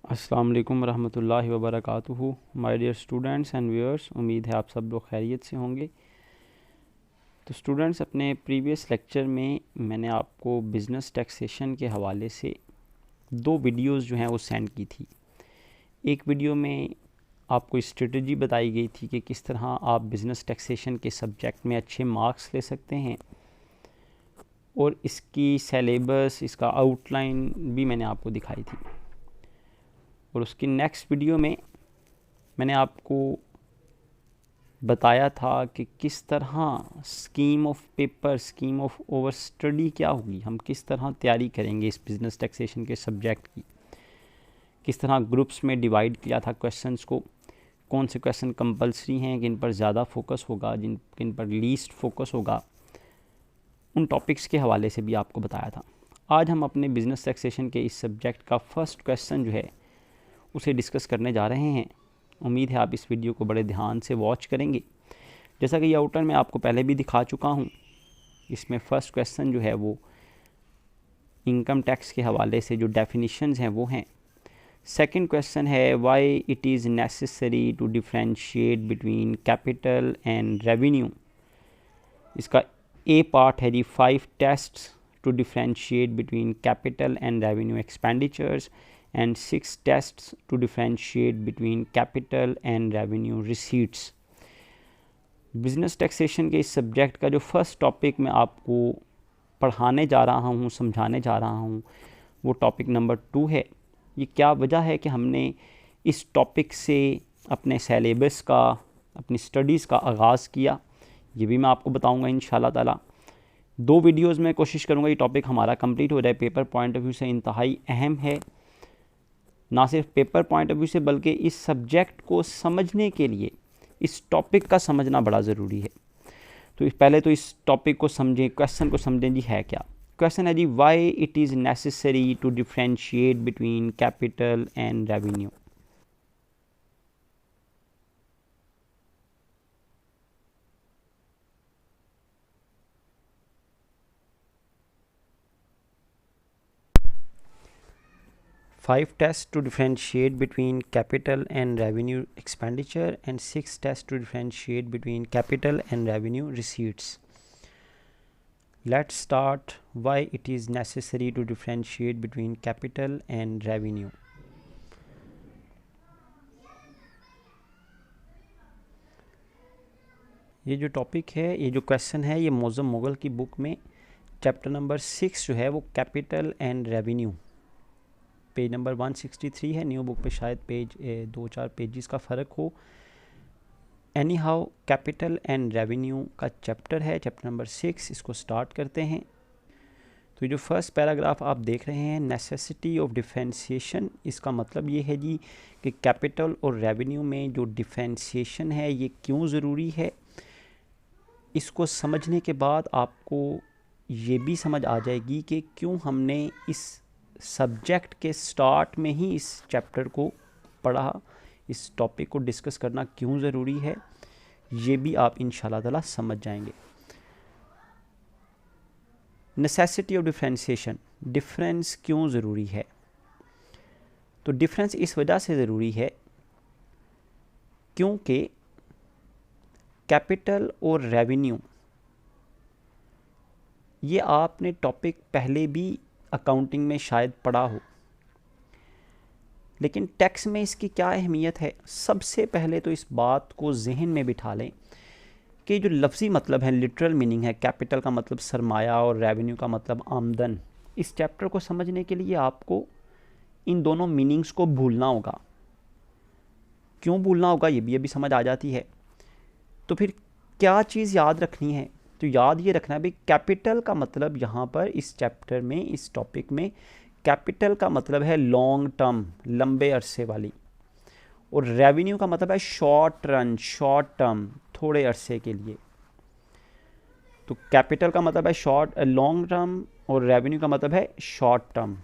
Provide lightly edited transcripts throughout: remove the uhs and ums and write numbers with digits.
अस्सलाम वालेकुम रहमतुल्लाहि व बरकातुहू। My dear students and viewers, उम्मीद है आप सब लोग खैरियत से होंगे। तो स्टूडेंट्स, अपने प्रीवियस लेक्चर में मैंने आपको बिज़नेस टैक्सेशन के हवाले से दो वीडियोस जो हैं वो सेंड की थी। एक वीडियो में आपको स्ट्रेटजी बताई गई थी कि किस तरह आप बिज़नेस टैक्सेशन के सब्जेक्ट में अच्छे मार्क्स ले सकते हैं, और इसकी सेलेबस, इसका आउटलाइन भी मैंने आपको दिखाई थी। और उसकी नेक्स्ट वीडियो में मैंने आपको बताया था कि किस तरह scheme of paper, scheme of over study क्या होगी, हम किस तरह तैयारी करेंगे इस बिज़नेस टैक्सेशन के सब्जेक्ट की, किस तरह ग्रुप्स में डिवाइड किया था क्वेश्चंस को, कौन से क्वेश्चन कंपलसरी हैं, किन पर ज़्यादा फोकस होगा, किन पर लीस्ट फोकस होगा, उन टॉपिक्स के हवाले से भी आपको बताया था। आज हम अपने बिज़नेस टैक्सेशन के इस सब्जेक्ट का फर्स्ट क्वेश्चन जो है उसे डिस्कस करने जा रहे हैं। उम्मीद है आप इस वीडियो को बड़े ध्यान से वॉच करेंगे। जैसा कि ये आउटलाइन मैं आपको पहले भी दिखा चुका हूँ, इसमें फ़र्स्ट क्वेश्चन जो है वो इनकम टैक्स के हवाले से जो डेफिनेशंस हैं वो हैं। सेकंड क्वेश्चन है why it is necessary to differentiate between capital and revenue. इसका ए पार्ट है जी 5 tests to differentiate between capital and revenue expenditures and 6 tests to differentiate between capital and revenue receipts। Business taxation के इस subject का जो first topic मैं आपको पढ़ाने जा रहा हूँ, समझाने जा रहा हूँ, वो टॉपिक नंबर 2 है। ये क्या वजह है कि हमने इस टॉपिक से अपने सेलेबस का, अपनी स्टडीज़ का आगाज़ किया, ये भी मैं आपको बताऊँगा इंशाल्लाह ताला। 2 वीडियोज़ में कोशिश करूँगा ये टॉपिक हमारा कंप्लीट हो जाए। पेपर पॉइंट ऑफ व्यू से इंतहाई अहम है, ना सिर्फ पेपर पॉइंट ऑफ व्यू से बल्कि इस सब्जेक्ट को समझने के लिए इस टॉपिक का समझना बड़ा ज़रूरी है। तो पहले तो इस टॉपिक को समझें, क्वेश्चन को समझें जी है क्या। क्वेश्चन है जी why it is necessary to differentiate between capital and revenue. Five tests to differentiate between capital and revenue expenditure and 6 tests to differentiate between capital and revenue receipts. Let's start why it is necessary to differentiate between capital and revenue. ये जो topic है, ये जो question है, ये मौज़म मुग़ल की book में chapter number 6 जो है वो capital and revenue, page number 163 है। न्यू बुक पे शायद पेज 2-4 पेजेस का फ़र्क हो। Any how capital and revenue का चैप्टर है, चैप्टर नंबर 6। इसको स्टार्ट करते हैं। तो जो फर्स्ट पैराग्राफ आप देख रहे हैं, नेसेसिटी ऑफ डिफरेंशिएशन, इसका मतलब ये है जी कि कैपिटल और रेवेन्यू में जो डिफरेंशिएशन है ये क्यों ज़रूरी है। इसको समझने के बाद आपको ये भी समझ आ जाएगी कि क्यों हमने इस सब्जेक्ट के स्टार्ट में ही इस चैप्टर को पढ़ा, इस टॉपिक को डिस्कस करना क्यों ज़रूरी है, ये भी आप इंशाल्लाह ताला समझ जाएंगे। नेसेसिटी ऑफ डिफरेंशिएशन, डिफरेंस क्यों ज़रूरी है। तो डिफरेंस इस वजह से ज़रूरी है क्योंकि कैपिटल और रेवेन्यू, ये आपने टॉपिक पहले भी अकाउंटिंग में शायद पढ़ा हो, लेकिन टैक्स में इसकी क्या अहमियत है। सबसे पहले तो इस बात को जहन में बिठा लें कि जो लफ्ज़ी मतलब है, लिटरल मीनिंग है, कैपिटल का मतलब सरमाया और रेवेन्यू का मतलब आमदन। इस चैप्टर को समझने के लिए आपको इन दोनों मीनिंग्स को भूलना होगा। क्यों भूलना होगा ये भी अभी समझ आ जाती है। तो फिर क्या चीज़ याद रखनी है, तो याद ये रखना है भाई, कैपिटल का मतलब यहाँ पर इस चैप्टर में, इस टॉपिक में कैपिटल का मतलब है लॉन्ग टर्म, लंबे अरसे वाली, और रेवेन्यू का मतलब है शॉर्ट रन, शॉर्ट टर्म, थोड़े अरसे के लिए। तो कैपिटल का मतलब है लॉन्ग टर्म और रेवेन्यू का मतलब है शॉर्ट टर्म।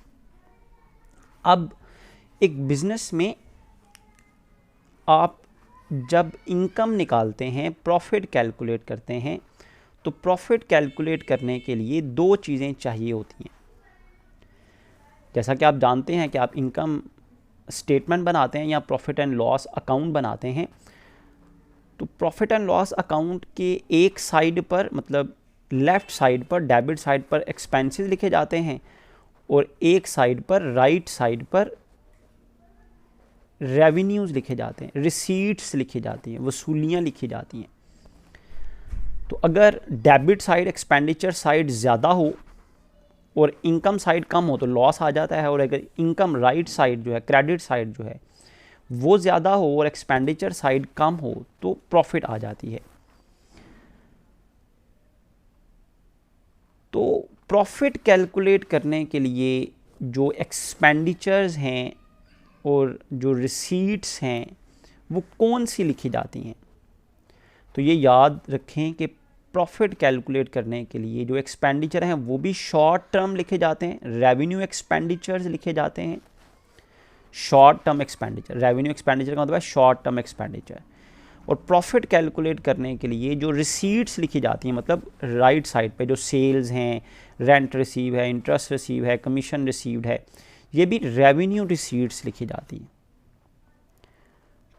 अब एक बिजनेस में आप जब इनकम निकालते हैं, प्रॉफिट कैलकुलेट करते हैं, तो प्रॉफिट कैलकुलेट करने के लिए 2 चीज़ें चाहिए होती हैं। जैसा कि आप जानते हैं कि आप इनकम स्टेटमेंट बनाते हैं या प्रॉफिट एंड लॉस अकाउंट बनाते हैं, तो प्रॉफिट एंड लॉस अकाउंट के एक साइड पर, मतलब लेफ़्ट साइड पर, डेबिट साइड पर एक्सपेंसेस लिखे जाते हैं और एक साइड पर, राइट साइड पर रेवेन्यूज़ लिखे जाते हैं, रिसीट्स लिखी जाती हैं, वसूलियाँ लिखी जाती हैं। तो अगर डेबिट साइड, एक्सपेंडिचर साइड ज़्यादा हो और इनकम साइड कम हो तो लॉस आ जाता है, और अगर इनकम राइट साइड जो है, क्रेडिट साइड जो है वो ज़्यादा हो और एक्सपेंडिचर साइड कम हो तो प्रॉफिट आ जाती है। तो प्रॉफिट कैलकुलेट करने के लिए जो एक्सपेंडिचर्स हैं और जो रिसीट्स हैं वो कौन सी लिखी जाती हैं, तो ये याद रखें कि प्रॉफिट कैलकुलेट करने के लिए जो एक्सपेंडिचर हैं वो भी शॉर्ट टर्म लिखे जाते हैं, रेवेन्यू एक्सपेंडिचर्स लिखे जाते हैं। Short term expenditure, revenue expenditure का मतलब है शॉर्ट टर्म एक्सपेंडिचर। और प्रॉफिट कैलकुलेट करने के लिए जो रिसीट्स लिखी जाती हैं, मतलब राइट साइड पे जो सेल्स हैं, रेंट रिसीव है, इंटरेस्ट रिसीव है, कमीशन रिसीव्ड है, ये भी रेवेन्यू रिसीट्स लिखी जाती हैं।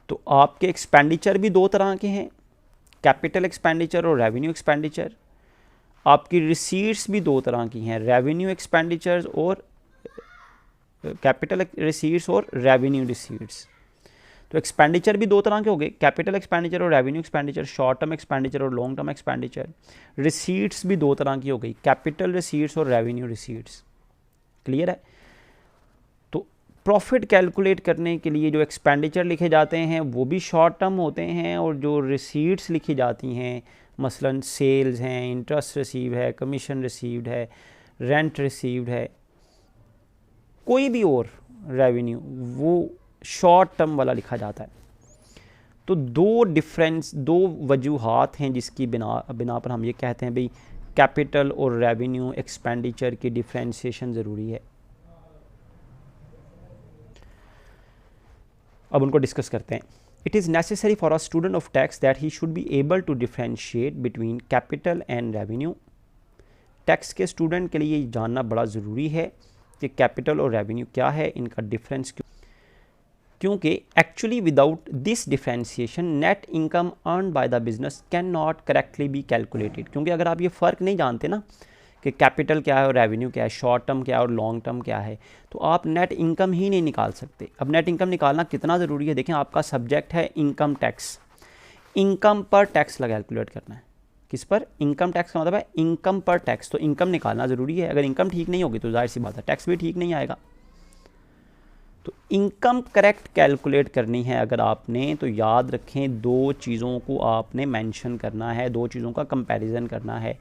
तो आपके एक्सपेंडिचर भी दो तरह के हैं, कैपिटल एक्सपेंडिचर और रेवेन्यू एक्सपेंडिचर। आपकी रिसीट्स भी दो तरह की हैं, रेवेन्यू एक्सपेंडिचर्स और कैपिटल रिसीट्स और रेवेन्यू रिसीट्स। तो एक्सपेंडिचर भी दो तरह के हो गए, कैपिटल एक्सपेंडिचर और revenue expenditure, short term expenditure और लॉन्ग टर्म एक्सपेंडिचर। रिसीट्स भी दो तरह की हो गई, कैपिटल रिसीट्स और रेवेन्यू रिसीट्स। क्लियर है? तो प्रॉफिट कैलकुलेट करने के लिए जो एक्सपेंडिचर लिखे जाते हैं वो भी शॉर्ट टर्म होते हैं, और जो रिसीट्स लिखी जाती हैं मसलन सेल्स हैं, इंटरेस्ट रिसीव है, कमीशन रिसीव्ड है, रेंट रिसीव्ड है, कोई भी और रेवेन्यू, वो शॉर्ट टर्म वाला लिखा जाता है। तो दो वजूहात हैं जिसकी बिना पर हम ये कहते हैं भाई कैपिटल और रेवेन्यू एक्सपेंडिचर की डिफ्रेंशिएशन ज़रूरी है। अब उनको डिस्कस करते हैं। It is necessary for a student of tax that he should be able to differentiate between capital and revenue. Tax के स्टूडेंट के लिए जानना बड़ा ज़रूरी है कि कैपिटल और रेवेन्यू क्या है, इनका डिफरेंस क्योंकि actually without this differentiation net income earn by the business can not correctly be calculated. क्योंकि अगर आप ये फ़र्क नहीं जानते ना कि कैपिटल क्या है और रेवेन्यू क्या है, शॉर्ट टर्म क्या है और लॉन्ग टर्म क्या है, तो आप नेट इनकम ही नहीं निकाल सकते। अब नेट इनकम निकालना कितना ज़रूरी है, देखें आपका सब्जेक्ट है इनकम टैक्स, इनकम पर टैक्स लगा कैलकुलेट करना है। किस पर? इनकम टैक्स का मतलब है इनकम पर टैक्स। तो इनकम निकालना ज़रूरी है, अगर इनकम ठीक नहीं होगी तो जाहिर सी बात है टैक्स भी ठीक नहीं आएगा। तो इनकम करेक्ट कैलकुलेट करनी है अगर आपने, तो याद रखें दो चीज़ों को आपने मेंशन करना है, दो चीज़ों का कंपैरिजन करना है।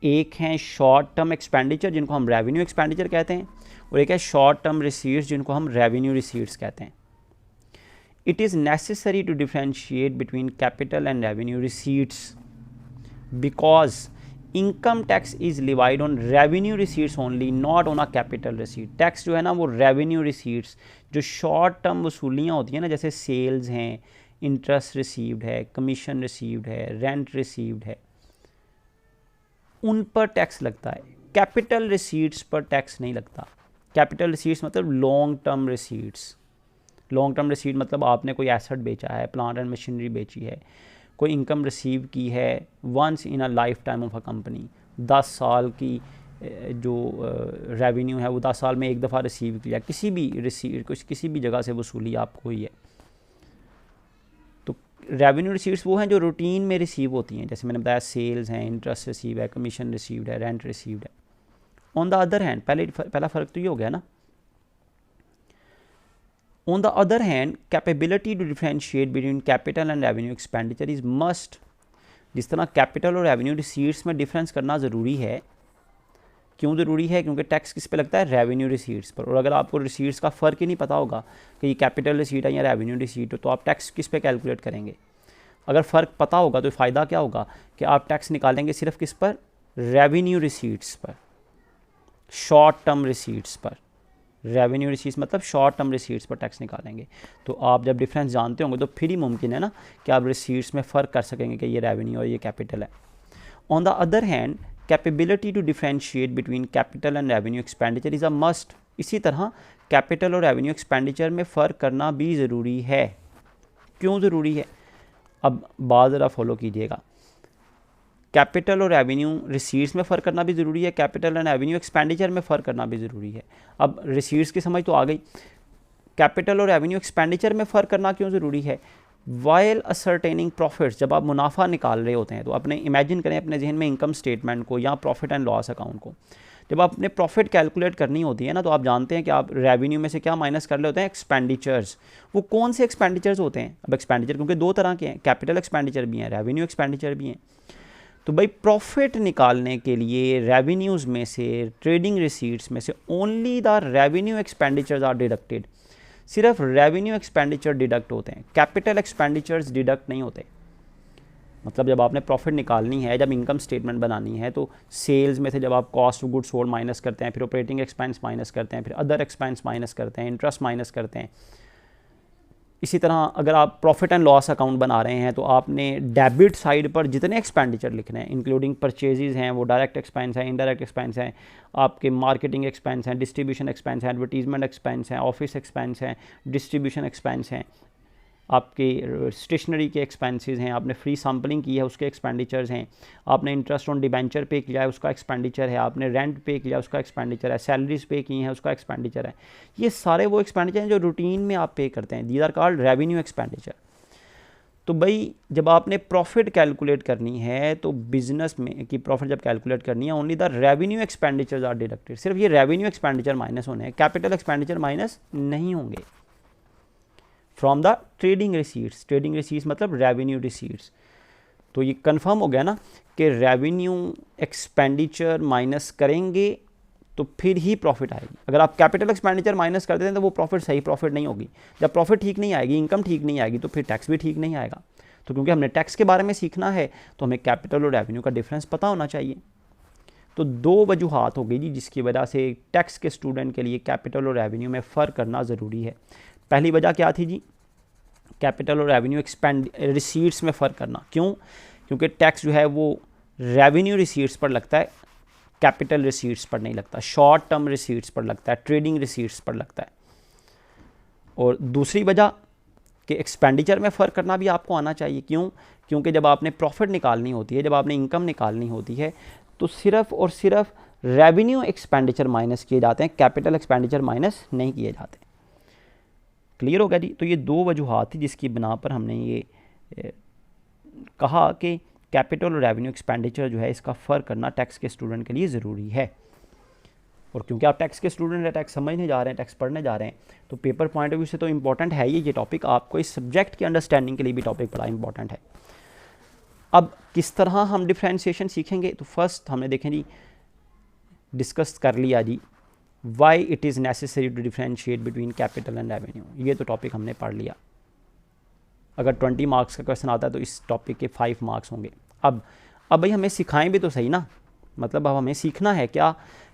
एक है शॉर्ट टर्म एक्सपेंडिचर जिनको हम रेवेन्यू एक्सपेंडिचर कहते हैं, और एक है शॉर्ट टर्म रिसीट्स जिनको हम रेवेन्यू रिसीट्स कहते हैं। It is necessary to differentiate between capital and revenue receipts because income tax is levied on revenue receipts only, not on a capital receipt. Tax जो है ना वो रेवेन्यू रिसीट्स, जो short term वसूलियाँ होती हैं ना, जैसे सेल्स हैं, इंटरेस्ट रिसीव्ड है, कमीशन रिसीव्ड है, रेंट रिसीव्ड है, उन पर टैक्स लगता है। कैपिटल रिसीट्स पर टैक्स नहीं लगता। कैपिटल रिसीट्स मतलब long term receipts. Long term receipt मतलब आपने कोई एसेट बेचा है, प्लांट एंड मशीनरी बेची है, कोई इनकम रिसीव की है once in a life time of a company, 10 साल की जो रेवेन्यू है वो 10 साल में एक दफ़ा रिसीव किया, किसी भी जगह से वसूली आपको हुई है। तो रेवेन्यू रिसीट्स वो हैं जो रूटीन में रिसीव होती हैं, जैसे मैंने बताया सेल्स हैं, इंटरेस्ट रिसीव है, कमीशन रिसीव्ड है, रेंट रिसीव्ड है। ऑन द अदर हैंड, पहला फ़र्क तो ये हो गया ना। On the other hand, capability to differentiate between capital and revenue expenditure is must। जिस तरह कैपिटल और रेवेन्यू रिसीट्स में डिफरेंस करना ज़रूरी है। क्यों ज़रूरी है? क्योंकि टैक्स किस पे लगता है? रेवेन्यू रिसीट्स पर। और अगर आपको रिसीट्स का फ़र्क ही नहीं पता होगा कि ये कैपिटल रिसीट है या रेवेन्यू रिसीट है, तो आप टैक्स किस पे कैलकुलेट करेंगे? अगर फ़र्क पता होगा तो फ़ायदा क्या होगा कि आप टैक्स निकालेंगे सिर्फ किस पर? रेवेन्यू रिसीट्स पर, शॉर्ट टर्म रिसीट्स पर। रेवेन्यू रिसीट्स मतलब शॉर्ट टर्म रिसीट्स पर टैक्स निकालेंगे। तो आप जब डिफरेंस जानते होंगे तो फिर ही मुमकिन है ना कि आप रिसीट्स में फ़र्क कर सकेंगे कि ये रेवेन्यू और ये कैपिटल है। On the other hand, capability to differentiate between capital and revenue expenditure is a must. इसी तरह कैपिटल और रेवेन्यू एक्सपेंडिचर में फ़र्क करना भी ज़रूरी है। क्यों ज़रूरी है? अब बात ज़रा फॉलो कीजिएगा। कैपिटल और रेवेन्यू रिसीट्स में फ़र्क करना भी ज़रूरी है, कैपिटल एंड रेवेन्यू एक्सपेंडिचर में फ़र्क करना भी ज़रूरी है। अब रिसीट्स की समझ तो आ गई, कैपिटल और रेवेन्यू एक्सपेंडिचर में फ़र्क करना क्यों ज़रूरी है? वाइल असरटेनिंग प्रॉफिट्स, जब आप मुनाफा निकाल रहे होते हैं तो अपने इमेजिन करें अपने जहन में इनकम स्टेटमेंट को या प्रॉफिट एंड लॉस अकाउंट को। जब आप अपने प्रॉफिट कैलकुलेट करनी होती है ना, तो आप जानते हैं कि आप रेवेन्यू में से क्या माइनस कर रहे होते हैं? एक्सपेंडिचर्स। वो कौन से एक्सपेंडिचर्स होते हैं? अब एक्सपेंडिचर क्योंकि दो तरह के हैं, कैपिटल एक्सपेंडिचर भी हैं, रेवेन्यू एक्सपेंडिचर भी हैं। तो भाई प्रॉफिट निकालने के लिए रेवेन्यूज़ में से, ट्रेडिंग रिसीट्स में से only the revenue expenditures are deducted. सिर्फ रेवेन्यू एक्सपेंडिचर डिडक्ट होते हैं, कैपिटल एक्सपेंडिचर्स डिडक्ट नहीं होते। मतलब जब आपने प्रॉफिट निकालनी है, जब इनकम स्टेटमेंट बनानी है, तो सेल्स में से जब आप cost of goods sold minus करते हैं, फिर ऑपरेटिंग एक्सपेंस माइनस करते हैं, फिर अदर एक्सपेंस माइनस करते हैं, इंटरेस्ट माइनस करते हैं। इसी तरह अगर आप प्रॉफिट एंड लॉस अकाउंट बना रहे हैं तो आपने डेबिट साइड पर जितने एक्सपेंडिचर लिखने हैं, इंक्लूडिंग परचेजेज हैं, वो डायरेक्ट एक्सपेंस हैं, इनडायरेक्ट एक्सपेंस हैं, आपके मार्केटिंग एक्सपेंस हैं, डिस्ट्रीब्यूशन एक्सपेंस हैं, एडवर्टीजमेंट एक्सपेंस हैं, ऑफिस एक्सपेंस हैं, डिस्ट्रीब्यूशन एक्सपेंस हैं, आपके स्टेशनरी के एक्सपेंसेस हैं, आपने फ्री सैम्पलिंग की है उसके एक्सपेंडिचर्स हैं, आपने इंटरेस्ट ऑन डिबेंचर पे किया है उसका एक्सपेंडिचर है, आपने रेंट पे किया उसका एक्सपेंडिचर है, सैलरीज पे की हैं उसका एक्सपेंडिचर है। ये सारे वो एक्सपेंडिचर हैं जो रूटीन में आप पे करते हैं, these are called revenue expenditure. तो भाई जब आपने प्रॉफिट कैलकुलेट करनी है तो बिजनेस में की प्रॉफिट जब कैलकुलेट करनी है, only the revenue expenditures are deducted. सिर्फ ये रेवेन्यू एक्सपेंडिचर माइनस होने हैं, कैपिटल एक्सपेंडिचर माइनस नहीं होंगे from the trading receipts. Trading receipts मतलब रेवेन्यू रिसीट्स। तो ये कंफर्म हो गया ना कि रेवेन्यू एक्सपेंडिचर माइनस करेंगे तो फिर ही प्रॉफिट आएगी। अगर आप कैपिटल एक्सपेंडिचर माइनस कर देते हैं तो वो प्रॉफिट सही प्रॉफिट नहीं होगी। जब प्रॉफिट ठीक नहीं आएगी, इनकम ठीक नहीं आएगी, तो फिर टैक्स भी ठीक नहीं आएगा। तो क्योंकि हमने टैक्स के बारे में सीखना है तो हमें कैपिटल और रेवेन्यू का डिफरेंस पता होना चाहिए। तो दो वजूहात हो गई जी जिसकी वजह से टैक्स के स्टूडेंट के लिए कैपिटल और रेवेन्यू में फ़र्क करना ज़रूरी है। पहली वजह क्या थी जी? कैपिटल और रेवेन्यू रिसीट्स में फ़र्क करना। क्यों? क्योंकि टैक्स जो है वो रेवेन्यू रिसीट्स पर लगता है, कैपिटल रिसीट्स पर नहीं लगता, शॉर्ट टर्म रिसीट्स पर लगता है, ट्रेडिंग रिसीट्स पर लगता है। और दूसरी वजह कि एक्सपेंडिचर में फ़र्क करना भी आपको आना चाहिए। क्यों? क्योंकि जब आपने प्रॉफिट निकालनी होती है, जब आपने इनकम निकालनी होती है, तो सिर्फ और सिर्फ रेवेन्यू एक्सपेंडिचर माइनस किए जाते हैं, कैपिटल एक्सपेंडिचर माइनस नहीं किए जाते। क्लियर हो गया जी? तो ये दो वजूहात थी जिसकी बिना पर हमने ये कहा कि कैपिटल और रेवेन्यू एक्सपेंडिचर जो है इसका फ़र्क करना टैक्स के स्टूडेंट के लिए ज़रूरी है। और क्योंकि आप टैक्स के स्टूडेंट हैं, टैक्स समझने जा रहे हैं, टैक्स पढ़ने जा रहे हैं, तो पेपर पॉइंट ऑफ व्यू से तो इंपॉर्टेंट है ये टॉपिक। आपको इस सब्जेक्ट की अंडरस्टैंडिंग के लिए भी टॉपिक बड़ा इंपॉर्टेंट है। अब किस तरह हम डिफ्रेंशिएशन सीखेंगे? तो फर्स्ट हमने देखें जी, डिस्कस कर लिया जी why it is necessary to differentiate between capital and revenue. ये तो टॉपिक हमने पढ़ लिया। अगर 20 मार्क्स का क्वेश्चन आता है तो इस टॉपिक के 5 मार्क्स होंगे। अब भाई हमें सिखाएं भी तो सही ना, मतलब अब हमें सीखना है क्या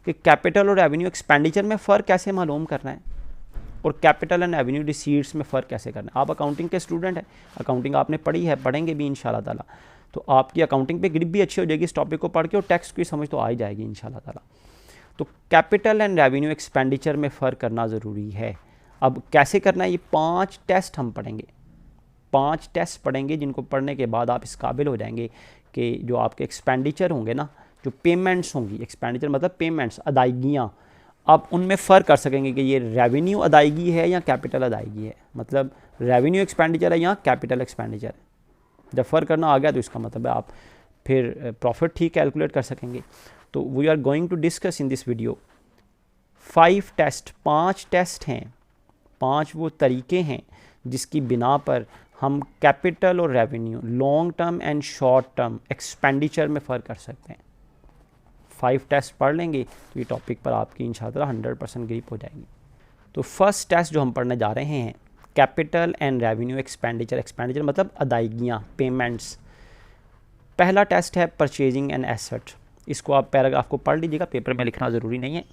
कि कैपिटल और रेवेन्यू एक्सपेंडिचर में फ़र्क कैसे मालूम करना है और कैपिटल एंड रेवेन्यू रिसीट्स में फ़र्क कैसे करना है। आप अकाउंटिंग के स्टूडेंट हैं, अकाउंटिंग आपने पढ़ी है, पढ़ेंगे भी इंशाल्लाह ताला, तो आपकी अकाउंटिंग पे ग्रिप भी अच्छी हो जाएगी इस टॉपिक को पढ़ के, और टैक्स की समझ तो आ ही जाएगी इंशाल्लाह ताला। तो कैपिटल एंड रेवेन्यू एक्सपेंडिचर में फ़र्क करना ज़रूरी है। अब कैसे करना है? ये 5 टेस्ट हम पढ़ेंगे, 5 टेस्ट पढ़ेंगे जिनको पढ़ने के बाद आप इस काबिल हो जाएंगे कि जो आपके एक्सपेंडिचर होंगे ना, जो पेमेंट्स होंगी, एक्सपेंडिचर मतलब पेमेंट्स, अदायगियाँ, आप उनमें फ़र्क कर सकेंगे कि ये रेवेन्यू अदायगी है या कैपिटल अदायगी है, मतलब रेवेन्यू एक्सपेंडिचर है या कैपिटल एक्सपेंडिचर है। जब फ़र्क करना आ गया तो इसका मतलब है आप फिर प्रॉफिट ठीक कैलकुलेट कर सकेंगे। तो we are going to discuss in this video 5 test, 5 test हैं, 5 वो तरीके हैं जिसकी बिना पर हम कैपिटल और revenue, long term and short term expenditure में फ़र्क कर सकते हैं। 5 टेस्ट पढ़ लेंगे तो ये टॉपिक पर आपकी इंशाअल्लाह 100% ग्रिप हो जाएगी। तो फर्स्ट टेस्ट जो हम पढ़ने जा रहे हैं, capital and revenue expenditure. Expenditure मतलब अदायगियाँ, पेमेंट्स। पहला टेस्ट है परचेजिंग एंड एसेट। इसको आप पैराग्राफ को पढ़ लीजिएगा, पेपर में लिखना ज़रूरी नहीं है।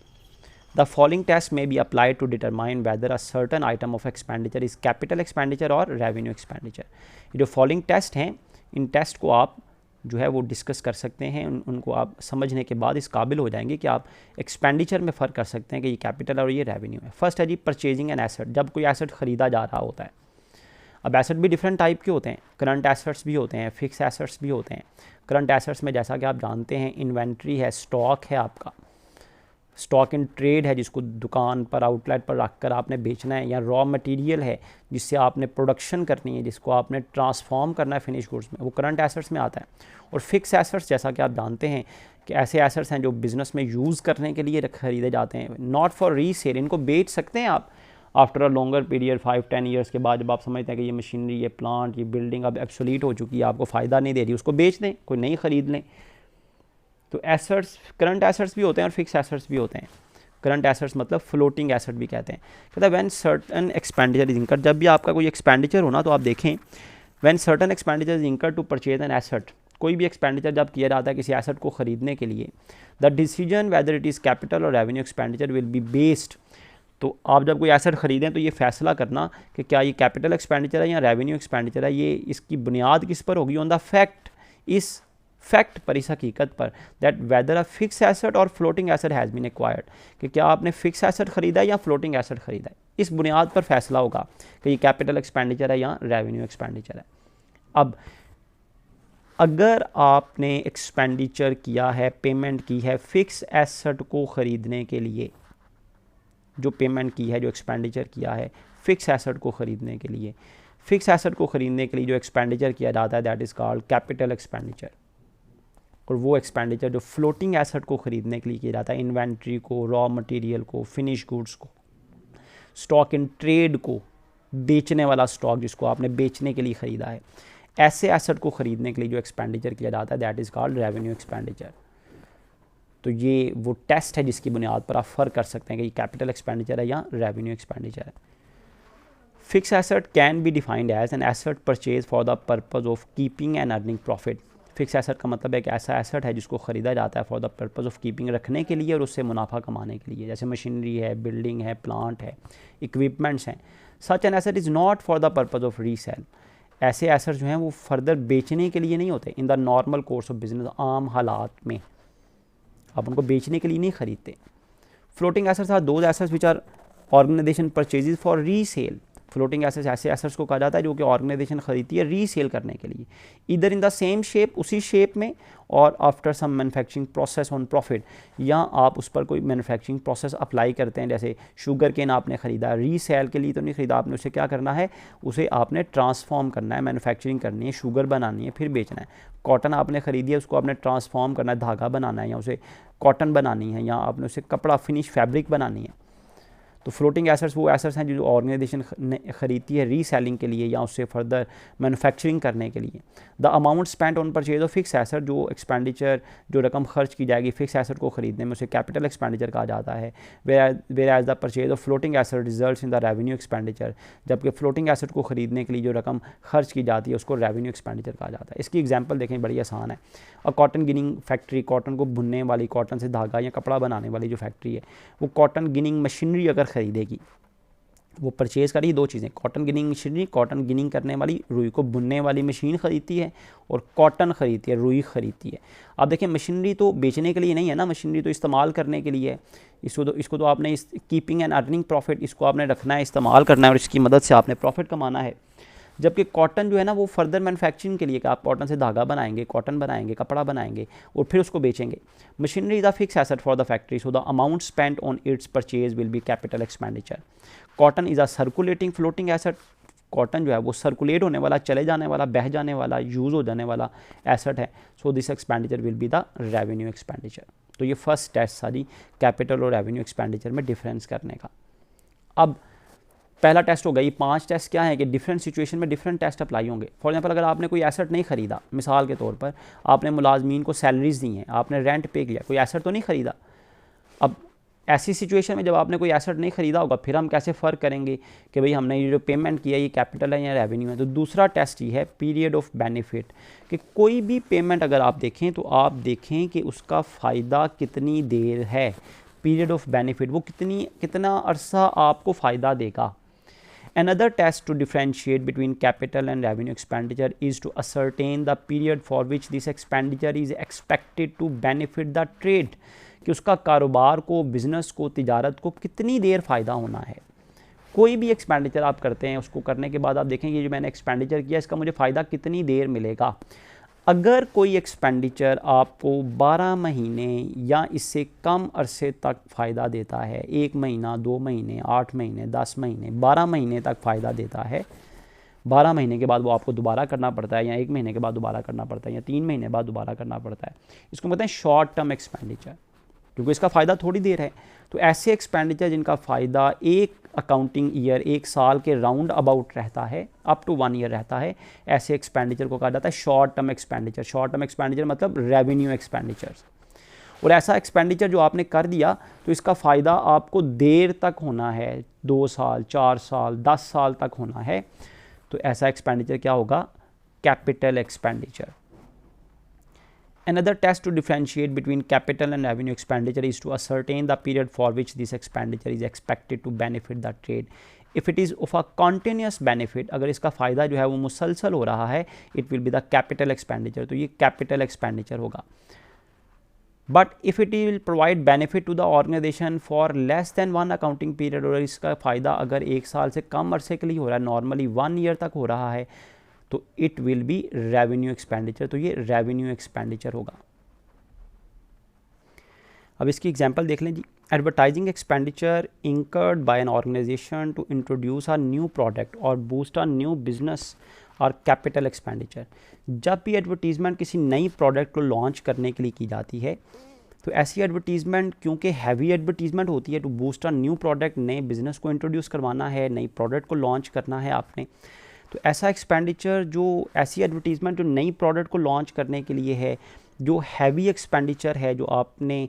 The following test may be applied to determine whether a certain item of expenditure is capital expenditure और रेवेन्यू एक्सपेंडिचर। ये जो फॉलोइंग टेस्ट हैं, इन टेस्ट को आप जो है वो डिस्कस कर सकते हैं। उनको आप समझने के बाद इस काबिल हो जाएंगे कि आप एक्सपेंडिचर में फ़र्क कर सकते हैं कि ये कैपिटल और ये रेवेन्यू है। फर्स्ट है जी परचेजिंग एन एसेट, जब कोई एसेट ख़रीदा जा रहा होता है। अब एसेट भी डिफरेंट टाइप के होते हैं, करंट एसेट्स भी होते हैं, फिक्स एसेट्स भी होते हैं। करंट एसेट्स में जैसा कि आप जानते हैं इन्वेंट्री है, स्टॉक है, आपका स्टॉक इन ट्रेड है जिसको दुकान पर आउटलेट पर रख कर आपने बेचना है, या रॉ मटेरियल है जिससे आपने प्रोडक्शन करनी है, जिसको आपने ट्रांसफॉर्म करना है फिनिश गुड्स में, वो करंट एसेट्स में आता है। और फिक्स एसेट्स जैसा कि आप जानते हैं कि ऐसे एसेट्स हैं जो बिज़नेस में यूज़ करने के लिए ख़रीदे जाते हैं, नॉट फॉर रीसेल। इनको बेच सकते हैं आप after a longer period 5-10 years के बाद, जब आप समझते हैं कि ये मशीनरी, ये प्लांट, ये बिल्डिंग अब एब्सोलीट हो चुकी है, आपको फ़ायदा नहीं दे रही, उसको बेच दें, कोई नई ख़रीद लें। तो एसेट्स करंट एसेट्स भी होते हैं और फिक्स एसेट्स भी होते हैं। करंट एसेट्स मतलब फ्लोटिंग एसेट भी कहते हैं। कहता है when certain expenditure is incurred, जब भी आपका कोई एक्सपेंडिचर होना तो आप देखें when certain expenditure is incurred to purchase an asset, कोई भी एक्सपेंडिचर जब किया जाता है किसी एसेट को ख़रीदने के लिए, the decision whether it is capital और revenue expenditure will be based. तो आप जब कोई एसेट ख़रीदें तो ये फैसला करना कि क्या ये कैपिटल एक्सपेंडिचर है या रेवेन्यू एक्सपेंडिचर है, ये इसकी बुनियाद किस पर होगी, ऑन द फैक्ट, इस फैक्ट पर, इस हकीकत पर, that whether a fix asset और floating asset has been acquired, कि क्या आपने फिक्स एसेट ख़रीदा है या फ्लोटिंग एसेट ख़रीदा है। इस बुनियाद पर फैसला होगा कि ये कैपिटल एक्सपेंडिचर है या रेवेन्यू एक्सपेंडिचर है। अब अगर आपने एक्सपेंडिचर किया है, पेमेंट की है फिक्स एसेट को ख़रीदने के लिए, जो पेमेंट की है, जो एक्सपेंडिचर किया है फिक्स एसेट को ख़रीदने के लिए, फिक्स एसेट को ख़रीदने के लिए जो एक्सपेंडिचर किया जाता है that is called capital expenditure. और वो एक्सपेंडिचर जो फ्लोटिंग एसेट को ख़रीदने के लिए किया जाता है, इन्वेंट्री को, रॉ मटेरियल को, फिनिश गुड्स को, स्टॉक इन ट्रेड को, बेचने वाला स्टॉक जिसको आपने बेचने के लिए ख़रीदा है, ऐसे एसेट को ख़रीदने के लिए जो एक्सपेंडिचर किया जाता है that is called revenue expenditure. तो ये वो टेस्ट है जिसकी बुनियाद पर आप फ़र्क कर सकते हैं कि ये कैपिटल एक्सपेंडिचर है या रेवेन्यू एक्सपेंडिचर है। Fix asset can be defined as an asset purchase for the purpose of keeping and earning profit. Fix asset का मतलब है कि ऐसा एसेट है जिसको ख़रीदा जाता है for the purpose of keeping, रखने के लिए और उससे मुनाफा कमाने के लिए, जैसे मशीनरी है, बिल्डिंग है, प्लांट है, इक्विपमेंट्स हैं। Such an asset is not for the purpose of resale. ऐसे एसेट जो हैं वो फर्दर बेचने के लिए नहीं होते। In the normal course of business, आम हालात में आप उनको बेचने के लिए नहीं ख़रीदते। Floating assets are those assets which are organization purchases for resale. Floating assets ऐसे एसेट्स को कहा जाता है जो कि ऑर्गेनाइजेशन खरीदती है रीसेल करने के लिए, इधर इन द सेम शेप, उसी शेप में, और after some manufacturing process on profit, या आप उस पर कोई मैन्युफैक्चरिंग प्रोसेस अप्लाई करते हैं। जैसे शुगर केन आपने ख़रीदा, रीसेल के लिए तो नहीं ख़रीदा आपने, उसे क्या करना है, उसे आपने ट्रांसफॉर्म करना है, मैन्युफैक्चरिंग करनी है, शुगर बनानी है, फिर बेचना है। कॉटन आपने ख़रीदी है, उसको आपने ट्रांसफॉर्म करना है, धागा बनाना है, या उसे कॉटन बनानी है, या आपने उसे कपड़ा फिनिश फैब्रिक बनानी है। तो फ्लोटिंग एसेट्स वो एसेट्स हैं जो ऑर्गेनाइजेशन ख़रीदती है रीसेलिंग के लिए या उससे फर्दर मैन्युफैक्चरिंग करने के लिए। The amount spent on purchase of fix asset, जो एक्सपेंडिचर, जो रकम खर्च की जाएगी फिक्स एसेट को ख़रीदने में, उसे कैपिटल एक्सपेंडिचर कहा जाता है। Whereas the purchase of floating asset results in the revenue expenditure, जबकि फ्लोटिंग एसेट को ख़रीदने के लिए जो रकम खर्च की जाती है उसको रेवेन्यू एक्सपेंडिचर कहा जाता है। इसकी एग्जाम्पल देखें, बड़ी आसान है। और कॉटन गिनिंग फैक्ट्री, कॉटन को बुनने वाली, कॉटन से धागा या कपड़ा बनाने वाली जो फैक्ट्री है, वो कॉटन गिनिंग मशीनरी अगर ख़रीदेगी, वो परचेज़ करी दो चीज़ें, cotton ginning machinery, cotton ginning करने वाली, रुई को बुनने वाली मशीन ख़रीदती है, और कॉटन ख़रीदती है, रुई ख़रीदती है। अब देखिए मशीनरी तो बेचने के लिए नहीं है ना, मशीनरी तो इस्तेमाल करने के लिए है। इसको तो आपने इस कीपिंग एंड अर्निंग प्रॉफिट, इसको आपने रखना है, इस्तेमाल करना है, और इसकी मदद से आपने प्रॉफिट कमाना है। जबकि कॉटन जो है ना वो फर्दर मैन्युफैक्चरिंग के लिए, कि आप कॉटन से धागा बनाएंगे, कॉटन बनाएंगे, कपड़ा बनाएंगे और फिर उसको बेचेंगे। Machinery is a fix asset for the factory, so the amount spent on it's purchase will be capital expenditure. Cotton is a circulating floating asset, cotton जो है वो सर्कुलेट होने वाला, चले जाने वाला, बह जाने वाला, यूज़ हो जाने वाला एसेट है। So this expenditure will be the revenue expenditure. तो ये फर्स्ट टेस्ट सारी कैपिटल और रेवेन्यू एक्सपेंडिचर में डिफरेंस करने का। अब पहला टेस्ट हो गई। 5 टेस्ट क्या है कि डिफरेंट सिचुएशन में डिफरेंट टेस्ट अप्लाई होंगे। फॉर एग्जांपल अगर आपने कोई एसेट नहीं ख़रीदा, मिसाल के तौर पर आपने मुलाजमीन को सैलरीज दी हैं, आपने रेंट पे किया, कोई एसेट तो नहीं ख़रीदा। अब ऐसी सिचुएशन में जब आपने कोई एसेट नहीं ख़रीदा होगा, फिर हम कैसे फ़र्क करेंगे कि भाई हमने ये जो पेमेंट किया ये कैपिटल है या रेवेन्यू है। तो दूसरा टेस्ट ये है पीरियड ऑफ बेनिफिट, कि कोई भी पेमेंट अगर आप देखें तो आप देखें कि उसका फ़ायदा कितनी देर है। पीरियड ऑफ बेनिफिट, वो कितना अरसा आपको फ़ायदा देगा। Another test to differentiate between capital and revenue expenditure is to ascertain the period for which this expenditure is expected to benefit the trade, कि उसका कारोबार को, बिजनेस को, तिजारत को कितनी देर फ़ायदा होना है। कोई भी एक्सपेंडिचर आप करते हैं, उसको करने के बाद आप देखेंगे जो मैंने एक्सपेंडिचर किया इसका मुझे फ़ायदा कितनी देर मिलेगा। अगर कोई एक्सपेंडिचर आपको 12 महीने या इससे कम अरसे तक फ़ायदा देता है, 1 महीना, 2 महीने, 8 महीने, 10 महीने, 12 महीने तक फ़ायदा देता है, 12 महीने के बाद वो आपको दोबारा करना पड़ता है, या 1 महीने के बाद दोबारा करना पड़ता है, या 3 महीने बाद दोबारा करना पड़ता है, इसको कहते हैं शॉर्ट टर्म एक्सपेंडिचर, क्योंकि इसका फ़ायदा थोड़ी देर है। तो ऐसे एक्सपेंडिचर जिनका फ़ायदा एक अकाउंटिंग ईयर, एक साल के राउंड अबाउट रहता है, अप टू 1 ईयर रहता है, ऐसे एक्सपेंडिचर को कहा जाता है short term expenditure. Short term expenditure मतलब रेवेन्यू एक्सपेंडिचर्स। और ऐसा एक्सपेंडिचर जो आपने कर दिया तो इसका फ़ायदा आपको देर तक होना है, 2 साल, 4 साल, 10 साल तक होना है, तो ऐसा एक्सपेंडिचर क्या होगा? Capital expenditure. Another test to differentiate between capital and revenue expenditure is to ascertain the period for which this expenditure is expected to benefit the trade. If it is of a continuous benefit, अगर इसका फ़ायदा जो है वो मुसलसल हो रहा है, it will be the capital expenditure, तो ये capital expenditure होगा। But if it will provide benefit to the organization for less than 1 accounting period, और इसका फ़ायदा अगर 1 साल से कम अरसे के लिए हो रहा है, नॉर्मली 1 ईयर तक हो रहा है, तो it will B revenue expenditure, तो ये रेवेन्यू एक्सपेंडिचर होगा। अब इसकी एग्जांपल देख लें जी। Advertising expenditure incurred by an organization to introduce a new product और बूस्ट अ न्यू बिजनेस और कैपिटल एक्सपेंडिचर। जब भी एडवर्टीजमेंट किसी नई प्रोडक्ट को लॉन्च करने के लिए की जाती है, तो ऐसी एडवर्टीजमेंट क्योंकि हैवी एडवर्टीजमेंट होती है, to boost a new product, नए बिजनेस को इंट्रोड्यूस करवाना है, नई प्रोडक्ट को लॉन्च करना है आपने, तो ऐसा एक्सपेंडिचर, जो ऐसी एडवर्टीज़मेंट जो नई प्रोडक्ट को लॉन्च करने के लिए है, जो हैवी एक्सपेंडिचर है, जो आपने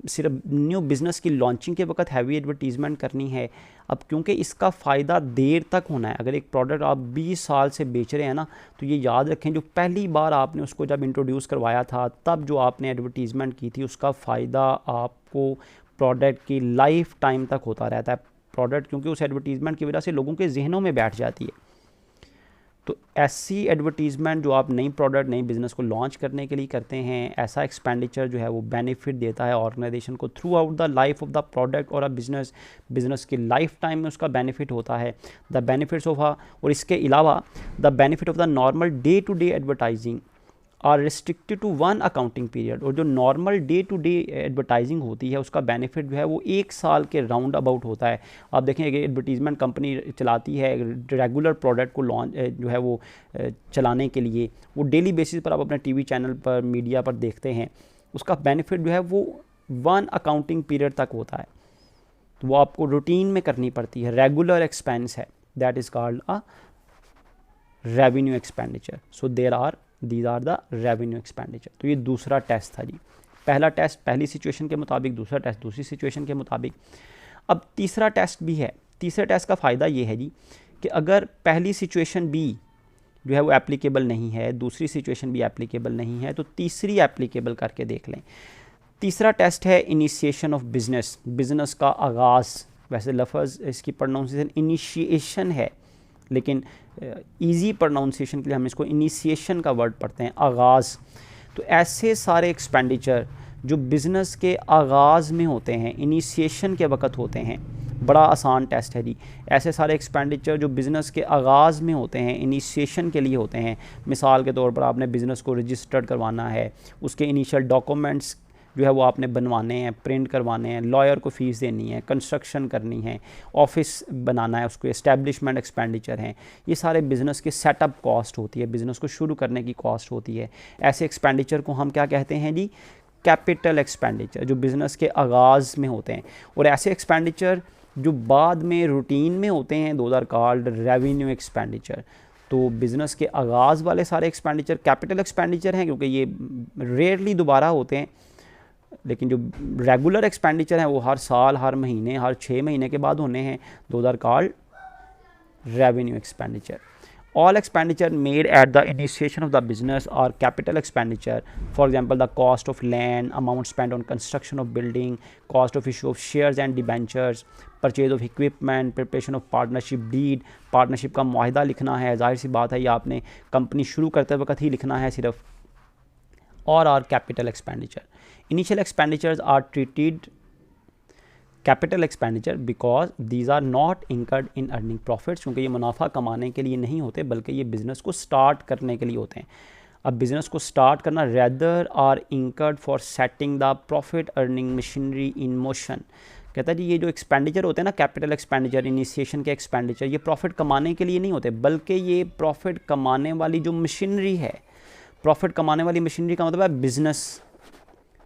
सिर्फ न्यू बिज़नेस की लॉन्चिंग के वक्त हैवी एडवर्टीज़मेंट करनी है। अब क्योंकि इसका फ़ायदा देर तक होना है, अगर एक प्रोडक्ट आप 20 साल से बेच रहे हैं ना, तो ये याद रखें जो पहली बार आपने उसको जब इंट्रोड्यूस करवाया था, तब जो आपने एडवर्टीज़मेंट की थी, उसका फ़ायदा आपको प्रोडक्ट की लाइफ टाइम तक होता रहता है। प्रोडक्ट क्योंकि उस एडवर्टीज़मेंट की वजह से लोगों के जहनों में बैठ जाती है। तो ऐसी एडवर्टीज़मेंट जो आप नई प्रोडक्ट, नई बिज़नेस को लॉन्च करने के लिए करते हैं, ऐसा एक्सपेंडिचर जो है वो बेनिफिट देता है ऑर्गेनाइजेशन को through out the life of the product और अ बिज़नेस की लाइफ टाइम में उसका बेनिफिट होता है। द बेनिफिट्स ऑफ और इसके अलावा the benefit of the normal day to day advertising are restricted to 1 accounting period. और जो normal day to day advertising होती है, उसका बेनिफिट जो है वो 1 साल के राउंड अबाउट होता है। आप देखें कि एडवर्टीज़मेंट कंपनी चलाती है रेगुलर प्रोडक्ट को लॉन्च जो है वो चलाने के लिए, वो डेली बेसिस पर आप अपने टीवी चैनल पर, मीडिया पर देखते हैं, उसका बेनिफिट जो है वो 1 अकाउंटिंग पीरियड तक होता है। तो वो आपको रूटीन में करनी पड़ती है, रेगुलर एक्सपेंस है, that is called a revenue expenditure. So these are the revenue expenditure. तो ये दूसरा टेस्ट था जी। पहला टेस्ट पहली सिचुएशन के मुताबिक, दूसरा टेस्ट दूसरी सिचुएशन के मुताबिक। अब तीसरा टेस्ट भी है। तीसरे टेस्ट का फ़ायदा ये है जी कि अगर पहली सिचुएशन भी जो है वो एप्लीकेबल नहीं है, दूसरी सिचुएशन भी एप्लीकेबल नहीं है, तो तीसरी एप्लीकेबल करके देख लें। तीसरा टेस्ट है इनिशिएशन ऑफ बिजनेस, बिजनेस का आगाज़। वैसे लफ्ज़ इसकी प्रोनाउंसिएशन इनिशिएशन है, लेकिन इजी प्रोनाउंसिएशन के लिए हम इसको इनिशिएशन का वर्ड पढ़ते हैं, आगाज़। तो ऐसे सारे एक्सपेंडिचर जो बिज़नेस के आगाज़ में होते हैं, इनिशिएशन के वक्त होते हैं, बड़ा आसान टेस्ट है जी। ऐसे सारे एक्सपेंडिचर जो बिज़नेस के आगाज़ में होते हैं, इनिशिएशन के लिए होते हैं। मिसाल के तौर पर आपने बिज़नेस को रजिस्टर्ड करवाना है, उसके इनिशियल डॉक्यूमेंट्स जो है वो आपने बनवाने हैं, प्रिंट करवाने हैं, लॉयर को फ़ीस देनी है, कंस्ट्रक्शन करनी है, ऑफिस बनाना है, उसको एस्टेब्लिशमेंट एक्सपेंडिचर हैं। ये सारे बिज़नेस के सेटअप कॉस्ट होती है, बिज़नेस को शुरू करने की कॉस्ट होती है। ऐसे एक्सपेंडिचर को हम क्या कहते हैं जी? कैपिटल एक्सपेंडिचर, जो बिज़नेस के आगाज़ में होते हैं। और ऐसे एक्सपेंडिचर जो बाद में रूटीन में होते हैं, those are called revenue expenditure. तो बिज़नेस के आगाज़ वाले सारे एक्सपेंडिचर कैपिटल एक्सपेंडिचर हैं, क्योंकि ये रेयरली दोबारा होते हैं। लेकिन जो रेगुलर एक्सपेंडिचर हैं वो हर साल, हर महीने, हर 6 महीने के बाद होने हैं, those are called revenue expenditure. All expenditure made at the initiation of the business are capital expenditure. For example, the cost of land, amount spent on construction of building, cost of issue of shares and debentures, purchase of equipment, preparation of partnership deed. Partnership का मुआहिदा लिखना है, जाहिर सी बात है ये आपने company शुरू करते वक्त ही लिखना है सिर्फ. और are capital expenditure. Initial expenditures are treated capital expenditure because these are not incurred in earning profits, क्योंकि ये मुनाफा कमाने के लिए नहीं होते बल्कि ये बिज़नेस को स्टार्ट करने के लिए होते हैं. अब बिज़नेस को स्टार्ट करना rather are incurred for setting the profit earning machinery in motion. कहता है जी ये जो एक्सपेंडिचर होते हैं ना, कैपिटल एक्सपेंडिचर, इनिशिएशन के एक्सपेंडिचर, ये प्रॉफिट कमाने के लिए नहीं होते बल्कि ये प्रॉफिट कमाने वाली जो मशीनरी है, प्रॉफिट कमाने वाली मशीनरी का मतलब है बिजनेस.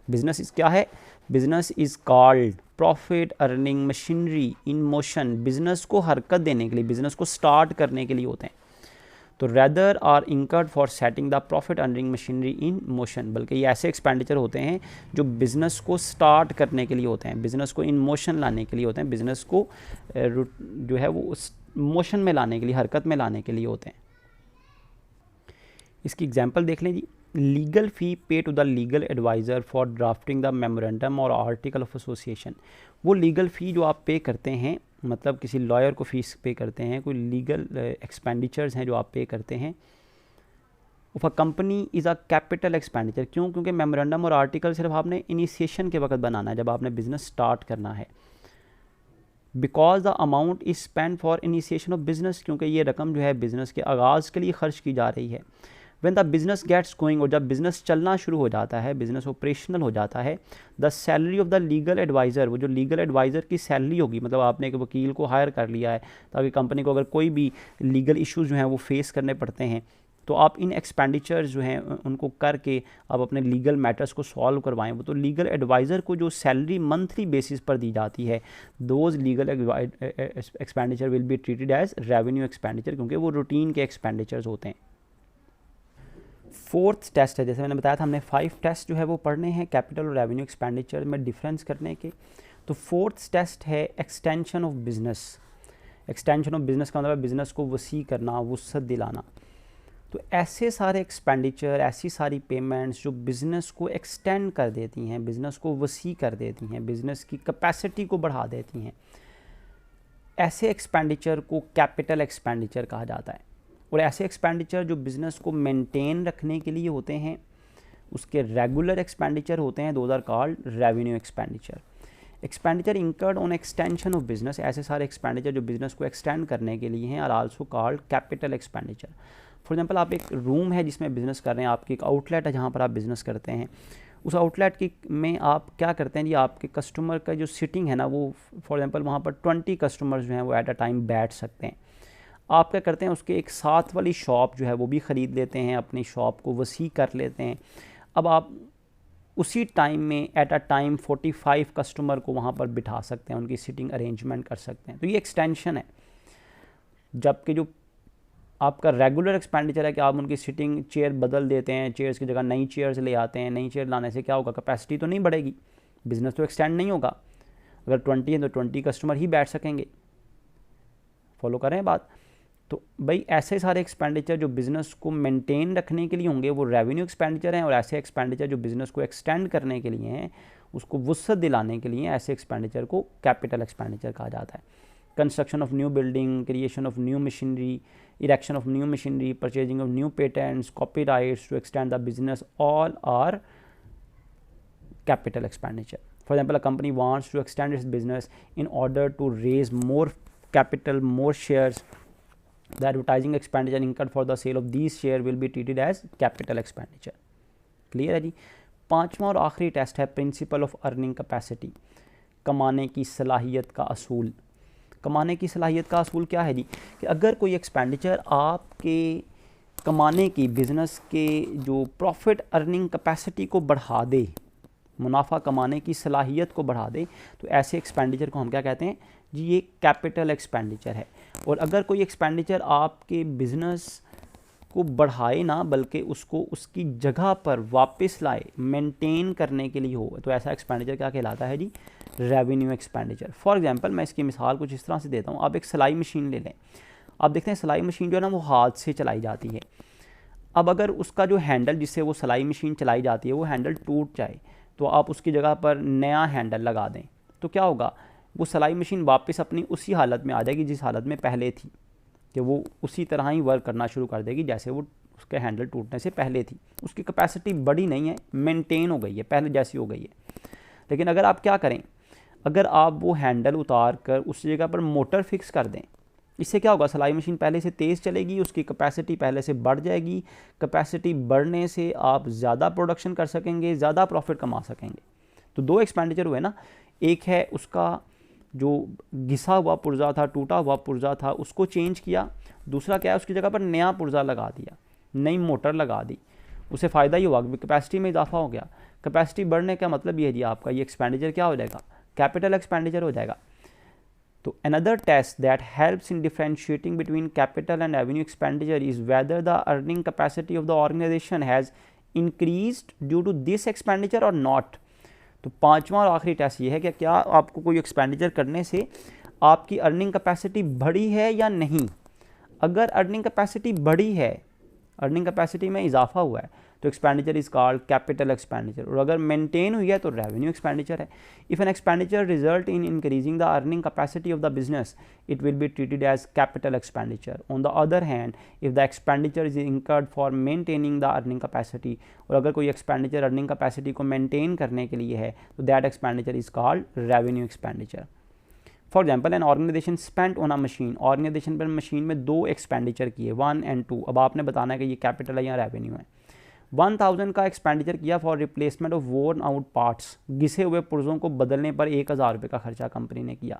बिजनेस इस क्या है? Business is called profit earning machinery in motion. Business को हरकत देने के लिए, बिजनेस को स्टार्ट करने के लिए होते हैं. तो rather are incurred for setting the profit earning machinery in motion, बल्कि ये ऐसे एक्सपेंडिचर होते हैं जो बिज़नेस को स्टार्ट करने के लिए होते हैं, बिज़नेस को इन मोशन लाने के लिए होते हैं, बिज़नेस को जो है वो मोशन में लाने के लिए, हरकत में लाने के लिए होते हैं. इसकी एग्जांपल देख लें जी. Legal fee pay to the legal advisor for drafting the memorandum और आर्टिकल ऑफ एसोसिएशन. वो लीगल फ़ी जो आप पे करते हैं, मतलब किसी लॉयर को फ़ीस पे करते हैं, कोई लीगल एक्सपेंडिचर्स हैं जो आप पे करते हैं, of a company is a capital expenditure. क्यों? क्योंकि मेमोरेंडम और आर्टिकल सिर्फ आपने इनिशिएशन के वक्त बनाना है, जब आपने बिज़नेस स्टार्ट करना है. Because the amount is spend for initiation of business, क्योंकि ये रकम जो है बिज़नेस के आगाज़ के लिए खर्च की जा रही है. When the business gets going, और जब बिज़नेस चलना शुरू हो जाता है, बिज़नेस ऑपरेशनल हो जाता है, the salary of the legal advisor, वो जो लीगल एडवाइज़र की सैलरी होगी, मतलब आपने एक वकील को हायर कर लिया है ताकि कंपनी को अगर कोई भी लीगल इश्यूज़ जो हैं वो फेस करने पड़ते हैं, तो आप इन एक्सपेंडिचर्स जो हैं उनको करके आप अपने लीगल मैटर्स को सॉल्व करवाएं. वो तो लीगल एडवाइज़र को जो सैलरी मंथली बेसिस पर दी जाती है, those legal expenditure will be treated as revenue expenditure, क्योंकि वो रूटीन के एक्सपेंडिचर्स होते हैं. फोर्थ टेस्ट है, जैसे मैंने बताया था हमने 5 टेस्ट जो है वो पढ़ने हैं कैपिटल और रेवेन्यू एक्सपेंडिचर में डिफरेंस करने के. तो फोर्थ टेस्ट है extension of business. Extension of business का मतलब है बिज़नेस को वसी करना, वुसअत दिलाना. तो ऐसे सारे एक्सपेंडिचर, ऐसी सारी पेमेंट्स जो बिज़नेस को एक्सटेंड कर देती हैं, बिज़नेस को वसी कर देती हैं, बिज़नेस की कैपेसिटी को बढ़ा देती हैं, ऐसे एक्सपेंडिचर को कैपिटल एक्सपेंडिचर कहा जाता है. और ऐसे एक्सपेंडिचर जो बिज़नेस को मेंटेन रखने के लिए होते हैं, उसके रेगुलर एक्सपेंडिचर होते हैं, those are called revenue expenditure. Expenditure incurred on extension of business, ऐसे सारे एक्सपेंडिचर जो बिज़नेस को एक्सटेंड करने के लिए हैं, are also called capital expenditure. For example, आप एक रूम है जिसमें बिज़नेस कर रहे हैं, आपकी एक आउटलेट है जहाँ पर आप बिज़नेस करते हैं. उस आउटलेट की में आप क्या करते हैं जी, आपके कस्टमर का जो सिटिंग है ना, वो फॉर एग्जांपल वहाँ पर 20 कस्टमर्स जो हैं वो एट अ टाइम बैठ सकते हैं. आप क्या करते हैं, उसके एक साथ वाली शॉप जो है वो भी ख़रीद लेते हैं, अपनी शॉप को वसी कर लेते हैं. अब आप उसी टाइम में एट अ टाइम 45 कस्टमर को वहाँ पर बिठा सकते हैं, उनकी सिटिंग अरेंजमेंट कर सकते हैं. तो ये एक्सटेंशन है. जबकि जो आपका रेगुलर एक्सपेंडिचर है कि आप उनकी सिटिंग चेयर बदल देते हैं, चेयर्स की जगह नई चेयर्स ले आते हैं. नई चेयर लाने से क्या होगा, कैपेसिटी तो नहीं बढ़ेगी, बिज़नेस तो एक्सटेंड नहीं होगा. अगर 20 है तो 20 कस्टमर ही बैठ सकेंगे. फॉलो करें बात. तो भाई ऐसे सारे एक्सपेंडिचर जो बिज़नेस को मेंटेन रखने के लिए होंगे वो रेवेन्यू एक्सपेंडिचर हैं, और ऐसे एक्सपेंडिचर जो बिज़नेस को एक्सटेंड करने के लिए हैं, उसको वुसअत दिलाने के लिए, ऐसे एक्सपेंडिचर को कैपिटल एक्सपेंडिचर कहा जाता है. Construction of new building, creation of new machinery, erection of new machinery, purchasing of new patents, copyrights to extend the business, all are capital expenditure. For example, a company wants to extend its business in order to raise more capital, more shares. The advertising expenditure incurred for the sale of these share will be treated as capital expenditure. Clear है जी. 5वां और आखिरी test है principle of earning capacity, कमाने की सलाहियत का असूल. कमाने की सलाहियत का असूल क्या है जी, कि अगर कोई एक्सपेंडिचर आपके कमाने की, बिज़नेस के जो प्रॉफिट अर्निंग कैपेसिटी को बढ़ा दे, मुनाफा कमाने की सलाहियत को बढ़ा दे, तो ऐसे एक्सपेंडिचर को हम क्या कहते हैं जी, ये कैपिटल एक्सपेंडिचर है. और अगर कोई एक्सपेंडिचर आपके बिज़नेस को बढ़ाए ना, बल्कि उसको उसकी जगह पर वापस लाए, मेंटेन करने के लिए हो, तो ऐसा एक्सपेंडिचर क्या कहलाता है जी, रेवेन्यू एक्सपेंडिचर. फॉर एग्जांपल, मैं इसकी मिसाल कुछ इस तरह से देता हूँ. आप एक सिलाई मशीन ले लें. आप देखते हैं सिलाई मशीन जो है ना वो हाथ से चलाई जाती है। अब अगर उसका जो हैंडल जिससे वो सिलाई मशीन चलाई जाती है वो हैंडल टूट जाए तो आप उसकी जगह पर नया हैंडल लगा दें तो क्या होगा, वो सिलाई मशीन वापस अपनी उसी हालत में आ जाएगी जिस हालत में पहले थी, कि वो उसी तरह ही वर्क करना शुरू कर देगी जैसे वो उसके हैंडल टूटने से पहले थी। उसकी कैपेसिटी बड़ी नहीं है, मेंटेन हो गई है, पहले जैसी हो गई है। लेकिन अगर आप क्या करें, अगर आप वो हैंडल उतार कर उस जगह पर मोटर फिक्स कर दें, इससे क्या होगा, सिलाई मशीन पहले से तेज़ चलेगी, उसकी कैपेसिटी पहले से बढ़ जाएगी। कैपेसिटी बढ़ने से आप ज़्यादा प्रोडक्शन कर सकेंगे, ज़्यादा प्रॉफिट कमा सकेंगे। तो दो एक्सपेंडिचर हुए ना, एक है उसका जो घिसा हुआ पुर्जा था, टूटा हुआ पुर्जा था, उसको चेंज किया। दूसरा क्या है, उसकी जगह पर नया पुर्जा लगा दिया, नई मोटर लगा दी। उससे फ़ायदा ये हुआ कि कैपेसिटी में इजाफा हो गया। कैपेसिटी बढ़ने का मतलब ये है जी आपका ये एक्सपेंडिचर क्या हो जाएगा, कैपिटल एक्सपेंडिचर हो जाएगा। तो another test that helps in differentiating between capital and revenue expenditure is whether the earning capacity of the organization has increased due to this expenditure or not। तो पांचवा और आखिरी टेस्ट ये है कि क्या आपको कोई एक्सपेंडिचर करने से आपकी अर्निंग कैपेसिटी बढ़ी है या नहीं। अगर अर्निंग कैपेसिटी बढ़ी है, अर्निंग कैपेसिटी में इजाफा हुआ है, तो expenditure is called capital expenditure. और अगर मेंटेन हुई है तो रेवेन्यू एक्सपेंडिचर है। If an expenditure result in increasing the earning capacity of the business it will be treated as capital expenditure. On the other hand if the expenditure is incurred for maintaining the earning capacity, और अगर कोई expenditure earning capacity को maintain करने के लिए है तो that expenditure is called revenue expenditure. For example an organization spent on a machine, organization पर मशीन में दो एक्सपेंडिचर किए 1 and 2। अब आपने बताना है कि ये कैपिटल है या रेवेन्यू है। 1000 का एक्सपेंडिचर किया for replacement of worn out parts, घिसे हुए पुर्जों को बदलने पर 1000 रुपये का खर्चा कंपनी ने किया,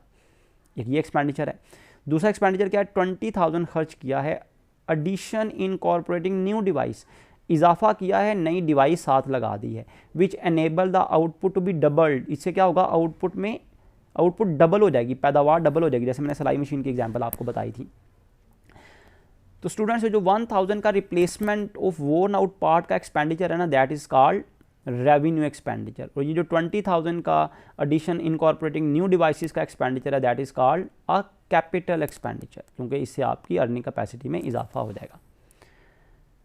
एक ये एक्सपेंडिचर है। दूसरा एक्सपेंडिचर क्या है, 20,000 खर्च किया है एडिशन इनकॉर्पोरेटिंग न्यू डिवाइस, इजाफा किया है, नई डिवाइस साथ लगा दी है, which enable the output to be doubled. इससे क्या होगा, आउटपुट डबल हो जाएगी, पैदावार डबल हो जाएगी, जैसे मैंने सिलाई मशीन की एग्जांपल आपको बताई थी। तो स्टूडेंट्स जो 1000 का replacement of worn out part का एक्सपेंडिचर है ना, that is called revenue expenditure. और ये जो 20,000 का एडिशन इनकॉर्पोरेटिंग न्यू डिवाइसेस का एक्सपेंडिचर है that is called a capital expenditure, क्योंकि इससे आपकी अर्निंग कैपेसिटी में इजाफा हो जाएगा।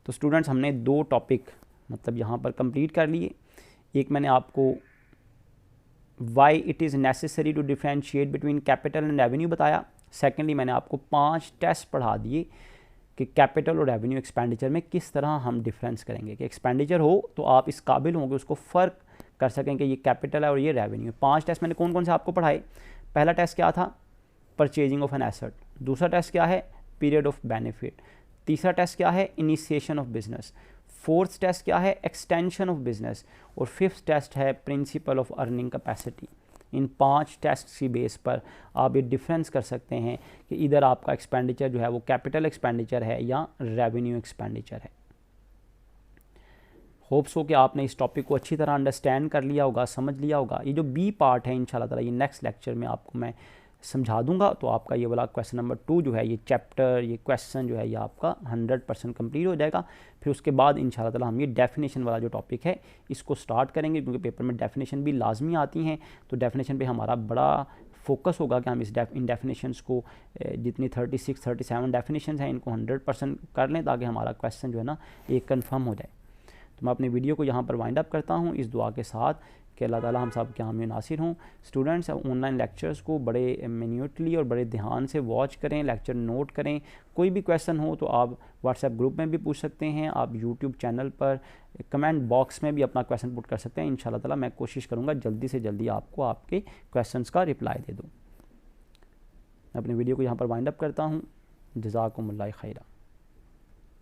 तो स्टूडेंट्स हमने दो टॉपिक मतलब यहाँ पर कंप्लीट कर लिए। एक मैंने आपको why it is necessary to differentiate between capital and revenue बताया। सेकेंडली मैंने आपको 5 टेस्ट पढ़ा दिए कि कैपिटल और रेवेन्यू एक्सपेंडिचर में किस तरह हम डिफरेंस करेंगे, कि एक्सपेंडिचर हो तो आप इस काबिल होंगे उसको फ़र्क कर सकें कि ये कैपिटल है और ये रेवेन्यू है। 5 टेस्ट मैंने कौन कौन से आपको पढ़ाए। पहला टेस्ट क्या था, परचेजिंग ऑफ एन एसेट। दूसरा टेस्ट क्या है, पीरियड ऑफ बेनिफिट। तीसरा टेस्ट क्या है, initiation of business. Fourth test क्या है, एक्सटेंशन ऑफ बिजनेस। और फिफ्थ टेस्ट है प्रिंसिपल ऑफ अर्निंग कैपेसिटी। इन 5 टेस्ट की बेस पर आप ये डिफरेंस कर सकते हैं कि इधर आपका एक्सपेंडिचर जो है वो कैपिटल एक्सपेंडिचर है या रेवेन्यू एक्सपेंडिचर है। होप्स हो कि आपने इस टॉपिक को अच्छी तरह अंडरस्टैंड कर लिया होगा, समझ लिया होगा। ये जो बी पार्ट है इंशाल्लाह ताला ये नेक्स्ट लेक्चर में आपको मैं समझा दूंगा। तो आपका ये वाला क्वेश्चन नंबर 2 जो है, ये चैप्टर, ये क्वेश्चन जो है ये आपका 100% कंप्लीट हो जाएगा। फिर उसके बाद इंशाल्लाह ताला हम ये डेफिनेशन वाला जो टॉपिक है इसको स्टार्ट करेंगे, क्योंकि पेपर में डेफिनेशन भी लाजमी आती हैं। तो डेफिनेशन पे हमारा बड़ा फोकस होगा कि हम इन डेफिनेशंस को जितनी 36-37 डेफिनेशंस हैं इनको 100% कर लें, ताकि हमारा क्वेश्चन जो है ना एक कन्फर्म हो जाए। तो मैं अपनी वीडियो को यहाँ पर वाइंड अप करता हूँ इस दुआ के साथ कि अल्लाह ताला हम सब के हामी नासिर हों। स्टूडेंट्स ऑनलाइन लेक्चर्स को बड़े मिन्यूटली और बड़े ध्यान से वॉच करें, लेक्चर नोट करें। कोई भी क्वेश्चन हो तो आप व्हाट्सएप ग्रुप में भी पूछ सकते हैं, आप यूट्यूब चैनल पर कमेंट बॉक्स में भी अपना क्वेश्चन पुट कर सकते हैं। इंशाल्लाह ताला मैं कोशिश करूँगा जल्दी से जल्दी आपको आपके क्वेश्चन का रिप्लाई दे दूँ। मैं अपनी वीडियो को यहाँ पर वाइंड अप करता हूँ। जज़ाकुमुल्लाह खैरा।